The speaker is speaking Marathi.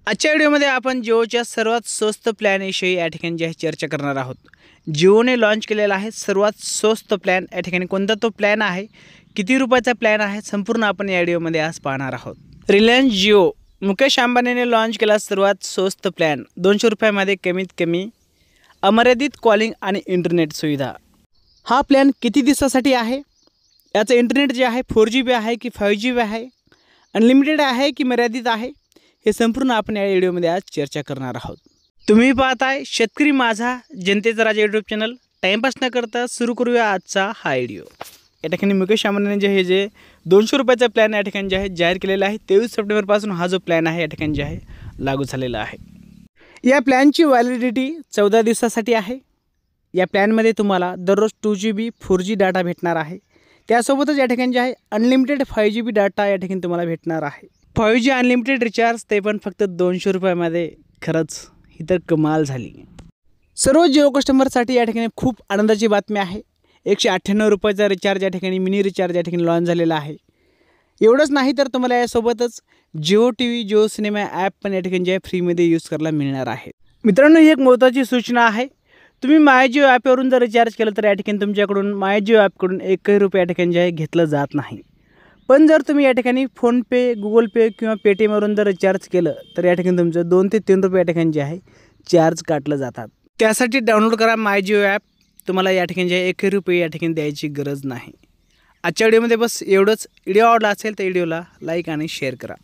आजच्या व्हिडिओमध्ये आपण जिओच्या सर्वात स्वस्त प्लॅनविषयी या ठिकाणी जी आहे चर्चा करणार आहोत। जिओने लॉन्च केलेला आहे सर्वात स्वस्त प्लॅन। या ठिकाणी कोणता तो प्लॅन आहे, किती रुपयाचा प्लॅन आहे, संपूर्ण आपण या व्हिडिओमध्ये आज पाहणार आहोत। रिलायन्स जिओ मुकेश अंबानीने लॉन्च केला सर्वात स्वस्त प्लॅन 200 रुपयामध्ये कमीत कमी अमर्यादित कॉलिंग आणि इंटरनेट सुविधा। हा प्लॅन किती दिवसासाठी आहे, याचं इंटरनेट जे आहे 4GB आहे की 5GB आहे, अनलिमिटेड आहे की मर्यादित आहे, हे संपूर्ण आपण या व्हिडिओमध्ये आज चर्चा करणार आहोत। तुम्ही पाहताय शेतकरी माझा जनतेचा राजा यूट्यूब चॅनल। टाइमपास न करता सुरू करूया आजचा हा व्हिडिओ। या ठिकाणी मुकेश अंबानीने जे 200 रुपयाचा प्लॅन या ठिकाणी जे आहे जाहीर केलेला आहे। 23 सप्टेंबरपासून हा जो प्लॅन आहे या ठिकाणी जे आहे लागू झालेला आहे। या प्लॅनची व्हॅलिडिटी 14 दिवसासाठी आहे। या प्लॅनमध्ये तुम्हाला दररोज 2GB 4G डाटा भेटणार आहे। त्यासोबतच या ठिकाणी जे आहे अनलिमिटेड 5GB डाटा या ठिकाणी तुम्हाला भेटणार आहे। 5G अनलिमिटेड रिचार्ज ते पण फक्त 200 रुपयामध्ये। खरंच ही तर कमाल झाली। सर्व जिओ कस्टमरसाठी या ठिकाणी खूप आनंदाची बातमी आहे। 198 रुपयाचा रिचार्ज या ठिकाणी मिनी रिचार्ज या ठिकाणी लॉन्च झालेला आहे। एवढंच नाही तर तुम्हाला यासोबतच Jio TV Jio cinema app पण या ठिकाणी जे फ्रीमध्ये यूज करायला मिळणार आहे। मित्रांनो, ही एक महत्त्वाची सूचना आहे। तुम्ही माय जिओ ॲपवरून जर रिचार्ज केलं तर या ठिकाणी तुमच्याकडून माय जिओ ॲपकडून 1 रुपया या ठिकाणी जे आहे घेतलं जात नाही। पण जर तुम्ही या ठिकाणी फोनपे, गुगल पे किंवा पेटीएमवरून जर रिचार्ज केलं तर या ठिकाणी तुमचं 2 ते 3 रुपये या ठिकाणी जे आहे चार्ज काटलं जातात। त्यासाठी डाउनलोड करा माय जिओ ॲप। तुम्हाला या ठिकाणी जे 1 रुपये या ठिकाणी द्यायची गरज नाही। आजच्या व्हिडिओमध्ये बस एवढंच। व्हिडिओ आवडला असेल तर व्हिडिओला लाईक आणि शेअर करा।